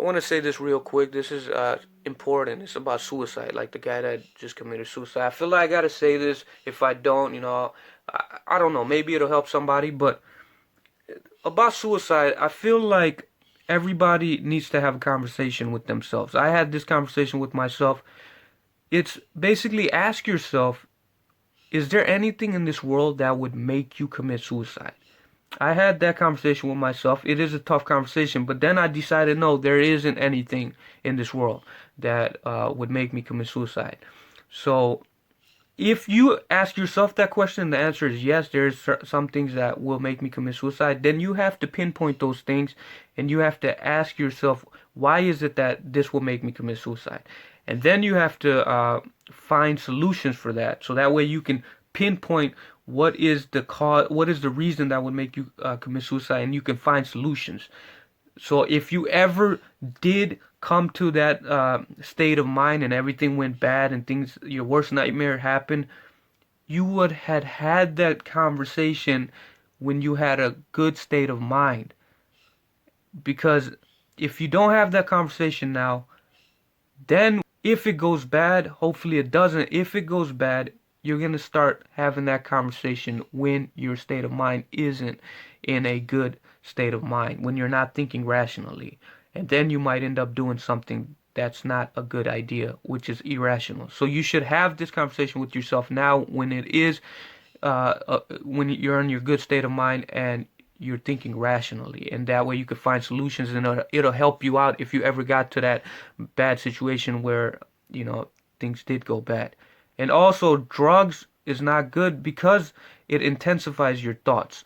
I want to say this real quick. This is important. It's about suicide, like the guy that just committed suicide. I feel like I gotta say this. If I don't, I don't know. Maybe it'll help somebody. But about suicide, I feel like everybody needs to have a conversation with themselves. I had this conversation with myself. It's basically ask yourself, is there anything in this world that would make you commit suicide? I had that conversation with myself. It is a tough conversation, but then I decided no, there isn't anything in this world that would make me commit suicide. So if you ask yourself that question, the answer is yes, there's some things that will make me commit suicide. Then you have to pinpoint those things and you have to ask yourself, why is it that this will make me commit suicide? And then you have to find solutions for that. So that way you can pinpoint what is the cause, what is the reason that would make you commit suicide, and you can find solutions. So if you ever did come to that state of mind and everything went bad and things, your worst nightmare happened, you would had had that conversation when you had a good state of mind. Because if you don't have that conversation now, then if it goes bad, hopefully it doesn't. If it goes bad, you're going to start having that conversation when your state of mind isn't in a good state of mind, when you're not thinking rationally. And then you might end up doing something that's not a good idea, which is irrational. So you should have this conversation with yourself now when it is, when you're in your good state of mind and you're thinking rationally, and that way you can find solutions, and it'll help you out if you ever got to that bad situation where things did go bad. And also, drugs is not good because it intensifies your thoughts.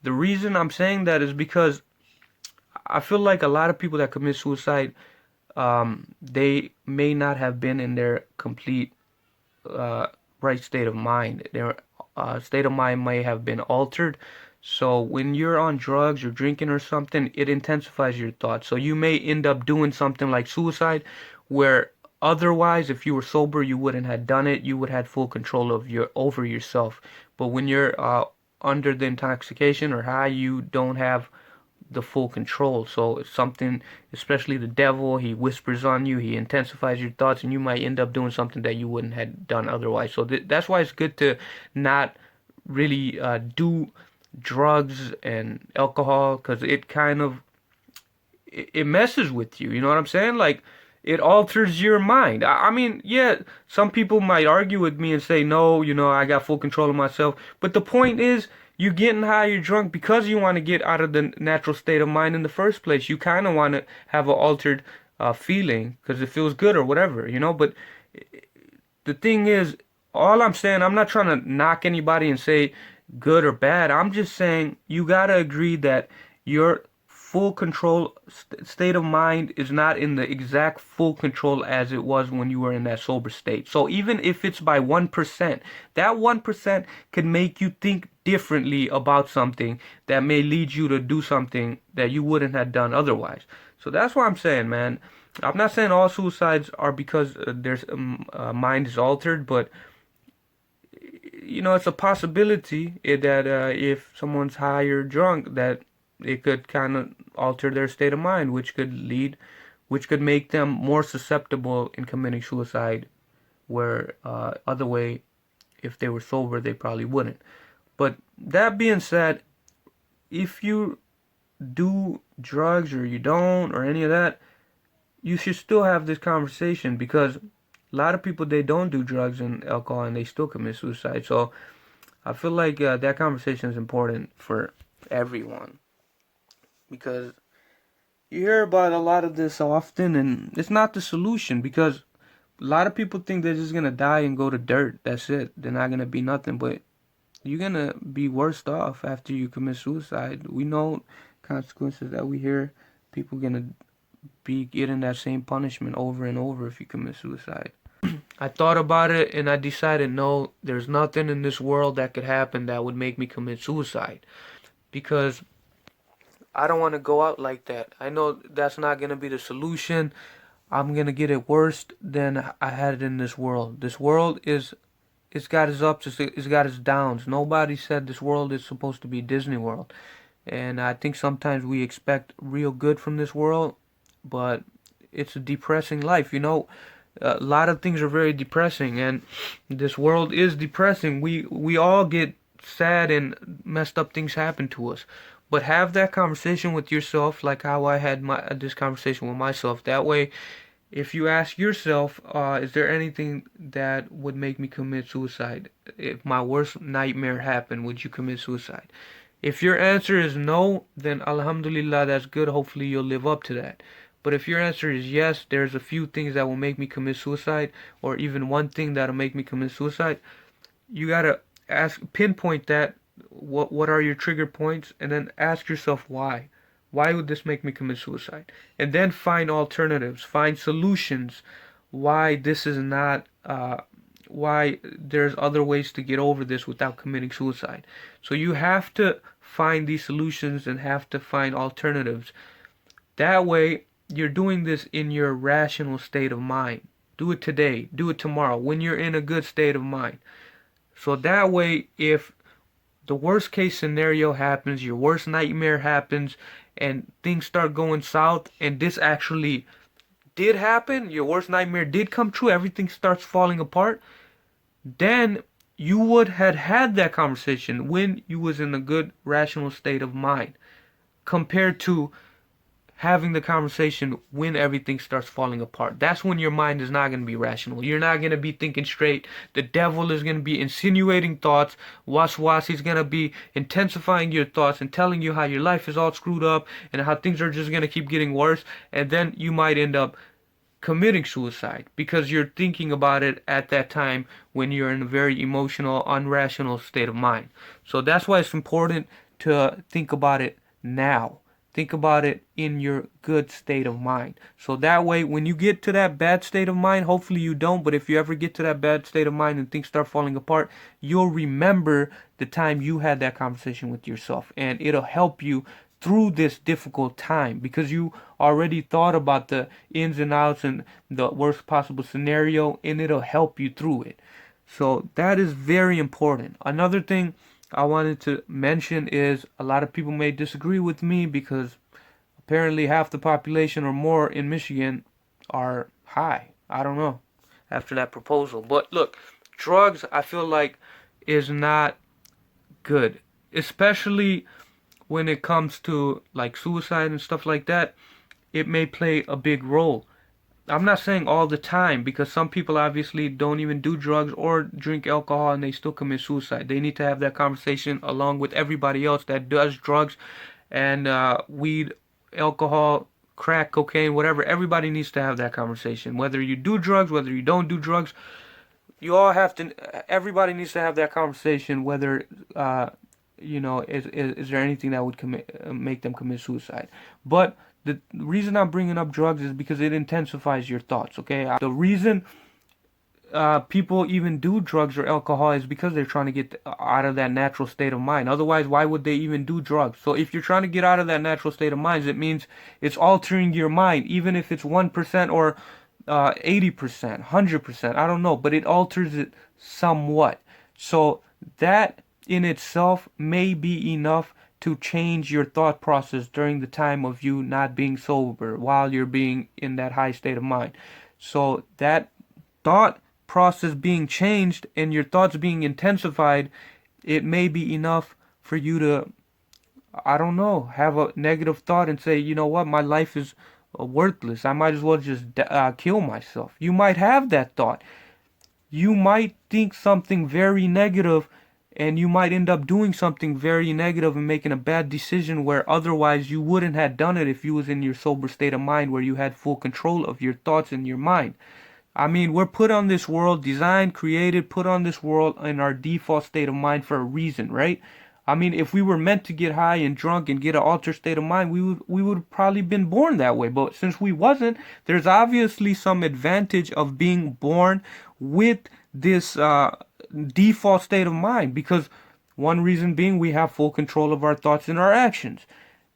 The reason I'm saying that is because I feel like a lot of people that commit suicide, they may not have been in their complete right state of mind. Their state of mind may have been altered. So when you're on drugs or drinking or something, it intensifies your thoughts. So you may end up doing something like suicide, where otherwise, if you were sober, you wouldn't have done it. You would have full control of your over yourself. But when you're under the intoxication or high, you don't have the full control. So it's something, especially the devil, he whispers on you, he intensifies your thoughts, and you might end up doing something that you wouldn't have done otherwise. So that's why it's good to not really do drugs and alcohol, because it kind of it messes with you. You know what I'm saying? Like, it alters your mind. I mean, yeah, some people might argue with me and say, no, I got full control of myself. But the point is, you're getting high, you're drunk because you want to get out of the natural state of mind in the first place. You kind of want to have an altered feeling because it feels good or whatever, But the thing is, all I'm saying, I'm not trying to knock anybody and say good or bad. I'm just saying you gotta agree that your full control state of mind is not in the exact full control as it was when you were in that sober state. So even if it's by 1%, that 1% can make you think differently about something that may lead you to do something that you wouldn't have done otherwise. So that's what I'm saying, man. I'm not saying all suicides are because their mind is altered, but it's a possibility that if someone's high or drunk, that it could kind of alter their state of mind, which could make them more susceptible in committing suicide, where other way, if they were sober, they probably wouldn't. But that being said, if you do drugs or you don't or any of that, you should still have this conversation, because a lot of people, they don't do drugs and alcohol and they still commit suicide. So I feel like that conversation is important for everyone, because you hear about a lot of this often and it's not the solution, because a lot of people think they're just gonna die and go to dirt. That's it. They're not gonna be nothing, but you're gonna be worse off after you commit suicide. We know consequences that we hear. People gonna be getting that same punishment over and over if you commit suicide. I thought about it and I decided no, there's nothing in this world that could happen that would make me commit suicide, because I don't want to go out like that. I know that's not going to be the solution. I'm going to get it worse than I had it in this world. This world it's got its ups, it's got its downs. Nobody said this world is supposed to be Disney World. And I think sometimes we expect real good from this world, but it's a depressing life. A lot of things are very depressing, and this world is depressing. We all get sad and messed up things happen to us. But have that conversation with yourself, like how I had this conversation with myself. That way, if you ask yourself, is there anything that would make me commit suicide? If my worst nightmare happened, would you commit suicide? If your answer is no, then Alhamdulillah, that's good. Hopefully you'll live up to that. But if your answer is yes, there's a few things that will make me commit suicide, or even one thing that'll make me commit suicide, you gotta pinpoint that. What are your trigger points, and then ask yourself why. Why would this make me commit suicide? And then find alternatives, find solutions. Why this is not. Why there's other ways to get over this without committing suicide. So you have to find these solutions and have to find alternatives. That way, you're doing this in your rational state of mind. Do it today. Do it tomorrow when you're in a good state of mind. So that way, if the worst case scenario happens, your worst nightmare happens, and things start going south, and this actually did happen, your worst nightmare did come true, everything starts falling apart, then you would have had that conversation when you was in a good rational state of mind, compared to having the conversation when everything starts falling apart. That's when your mind is not going to be rational. You're not going to be thinking straight. The devil is going to be insinuating thoughts. Waswas, he's going to be intensifying your thoughts and telling you how your life is all screwed up and how things are just going to keep getting worse. And then you might end up committing suicide because you're thinking about it at that time when you're in a very emotional, unrational state of mind. So that's why it's important to think about it now. Think about it in your good state of mind. So that way, when you get to that bad state of mind, hopefully you don't, but if you ever get to that bad state of mind and things start falling apart, you'll remember the time you had that conversation with yourself. And it'll help you through this difficult time because you already thought about the ins and outs and the worst possible scenario, and it'll help you through it. So that is very important. Another thing I wanted to mention is a lot of people may disagree with me because apparently half the population or more in Michigan are high. I don't know after that proposal. But look, drugs I feel like is not good, especially when it comes to like suicide and stuff like that. It may play a big role. I'm not saying all the time because some people obviously don't even do drugs or drink alcohol and they still commit suicide. They need to have that conversation along with everybody else that does drugs and weed, alcohol, crack, cocaine, whatever. Everybody needs to have that conversation. Whether you do drugs, whether you don't do drugs, you all have to. Everybody needs to have that conversation. Whether is there anything that would make them commit suicide? But the reason I'm bringing up drugs is because it intensifies your thoughts, okay? The reason people even do drugs or alcohol is because they're trying to get out of that natural state of mind. Otherwise, why would they even do drugs? So if you're trying to get out of that natural state of mind, it means it's altering your mind, even if it's 1% or 80%, 100%, I don't know, but it alters it somewhat. So that in itself may be enough to change your thought process during the time of you not being sober while you're being in that high state of mind. So that thought process being changed and your thoughts being intensified, it may be enough for you to, I don't know, have a negative thought and say, you know what, my life is worthless. I might as well just kill myself. You might have that thought. You might think something very negative and you might end up doing something very negative and making a bad decision where otherwise you wouldn't have done it if you was in your sober state of mind where you had full control of your thoughts and your mind. I mean, we're put on this world, designed, created, put on this world in our default state of mind for a reason, right? I mean, if we were meant to get high and drunk and get an altered state of mind, we would probably been born that way. But since we wasn't, there's obviously some advantage of being born with this default state of mind, because one reason being we have full control of our thoughts and our actions.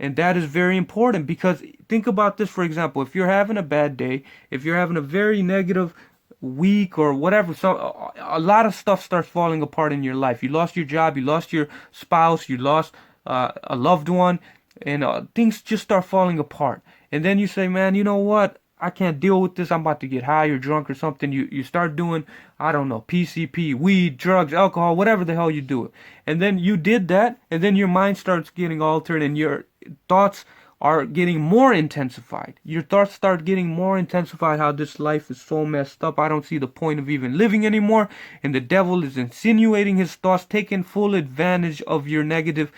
And that is very important because think about this, for example, if you're having a bad day, if you're having a very negative week or whatever, so a lot of stuff starts falling apart in your life. You lost your job, you lost your spouse, you lost a loved one, and things just start falling apart. And then you say, man, you know what? I can't deal with this. I'm about to get high or drunk or something. You start doing, I don't know, PCP, weed, drugs, alcohol, whatever the hell you do it. And then you did that, and then your mind starts getting altered, and your thoughts are getting more intensified. Your thoughts start getting more intensified, how this life is so messed up. I don't see the point of even living anymore. And the devil is insinuating his thoughts, taking full advantage of your negative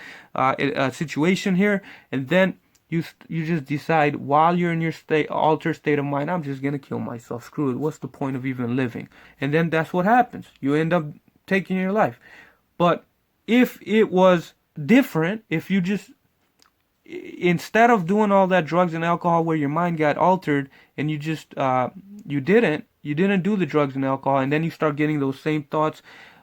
situation here. And then you just decide while you're in your altered state of mind, I'm just gonna kill myself. Screw it. What's the point of even living? And then that's what happens. You end up taking your life. But if it was different, if you just instead of doing all that drugs and alcohol where your mind got altered, and you just you didn't do the drugs and alcohol, and then you start getting those same thoughts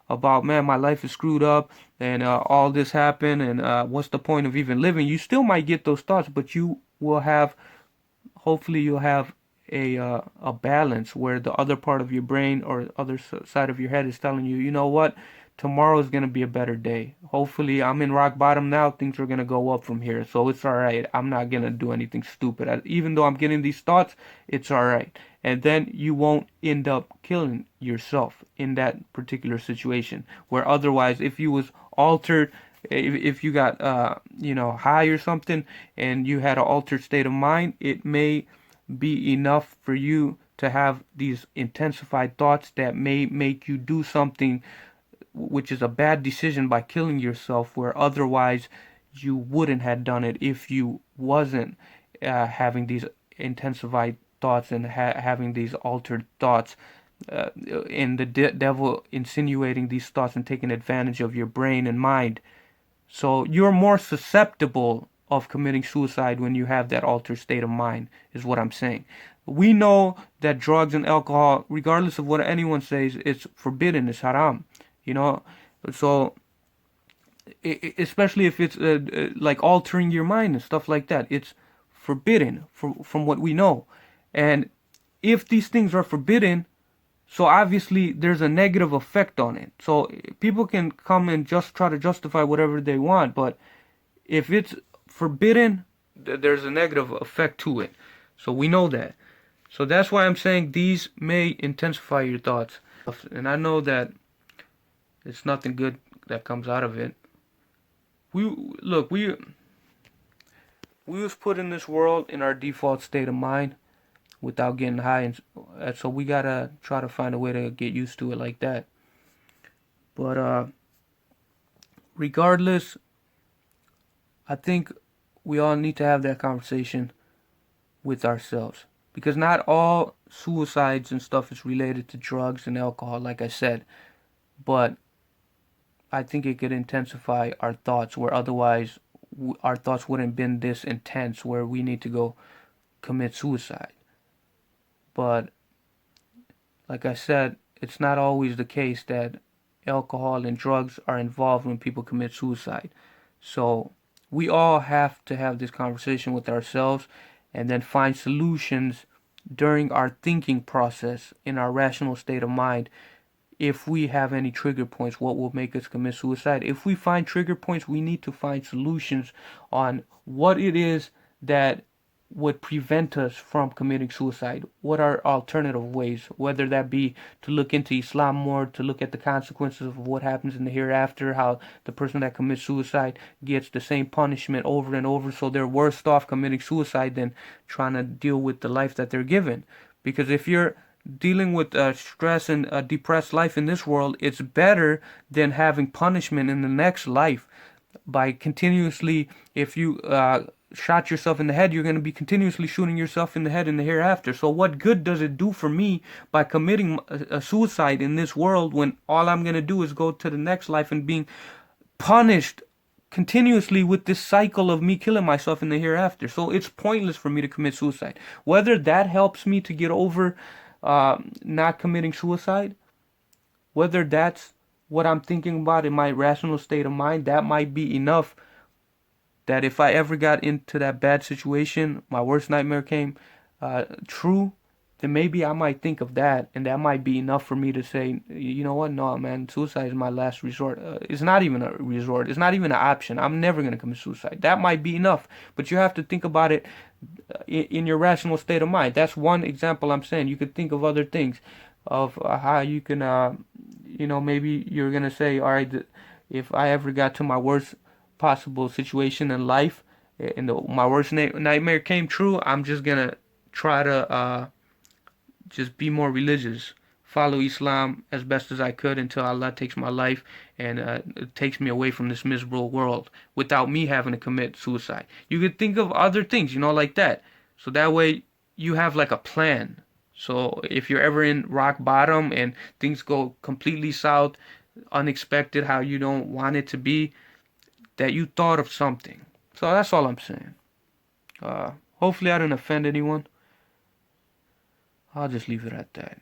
about, man, my life is screwed up, and all this happened, and what's the point of even living? You still might get those thoughts, but you will have, hopefully you'll have a balance where the other part of your brain or other side of your head is telling you, you know what, tomorrow is going to be a better day. Hopefully, I'm in rock bottom now. Things are going to go up from here. So it's all right. I'm not going to do anything stupid. Even though I'm getting these thoughts, it's all right. And then you won't end up killing yourself in that particular situation. Where otherwise, if you was altered, if you got, high or something, and you had an altered state of mind, it may be enough for you to have these intensified thoughts that may make you do something which is a bad decision by killing yourself, where otherwise you wouldn't have done it if you wasn't having these intensified thoughts and having these altered thoughts, and the devil insinuating these thoughts and taking advantage of your brain and mind. So you're more susceptible of committing suicide when you have that altered state of mind, is what I'm saying. We know that drugs and alcohol, regardless of what anyone says, it's forbidden, it's haram. So especially if it's like altering your mind and stuff like that, it's forbidden from what we know. And if these things are forbidden, so obviously there's a negative effect on it. So people can come and just try to justify whatever they want, but if it's forbidden, there's a negative effect to it. So we know that. So that's why I'm saying these may intensify your thoughts. And I know that it's nothing good that comes out of it. We was put in this world in our default state of mind without getting high, and so we gotta try to find a way to get used to it like that. But regardless, I think we all need to have that conversation with ourselves, because not all suicides and stuff is related to drugs and alcohol, like I said, but I think it could intensify our thoughts, where otherwise our thoughts wouldn't have been this intense, where we need to go commit suicide. But like I said, it's not always the case that alcohol and drugs are involved when people commit suicide. So we all have to have this conversation with ourselves, and then find solutions during our thinking process in our rational state of mind. If we have any trigger points, what will make us commit suicide? If we find trigger points, we need to find solutions on what it is that would prevent us from committing suicide. What are alternative ways? Whether that be to look into Islam more, to look at the consequences of what happens in the hereafter, how the person that commits suicide gets the same punishment over and over, so they're worse off committing suicide than trying to deal with the life that they're given. Because if you're dealing with stress and a depressed life in this world, it's better than having punishment in the next life by continuously, if you shot yourself in the head, you're going to be continuously shooting yourself in the head in the hereafter. So what good does it do for me by committing a suicide in this world, when all I'm going to do is go to the next life and being punished continuously with this cycle of me killing myself in the hereafter? So it's pointless for me to commit suicide. Whether that helps me to get over not committing suicide, whether that's what I'm thinking about in my rational state of mind, that might be enough, that if I ever got into that bad situation, my worst nightmare came true, then maybe I might think of that, and that might be enough for me to say, you know what, no, man, suicide is my last resort. It's not even a resort. It's not even an option. I'm never gonna commit suicide. That might be enough, but you have to think about it in your rational state of mind. That's one example I'm saying. You could think of other things, of how you can, maybe you're gonna say, all right, if I ever got to my worst possible situation in life, and my worst nightmare came true, I'm just gonna try to just be more religious, follow Islam as best as I could until Allah takes my life and takes me away from this miserable world without me having to commit suicide. You could think of other things, like that. So that way you have like a plan. So if you're ever in rock bottom and things go completely south, unexpected, how you don't want it to be, that you thought of something. So that's all I'm saying. Hopefully I didn't offend anyone. I'll just leave it at that.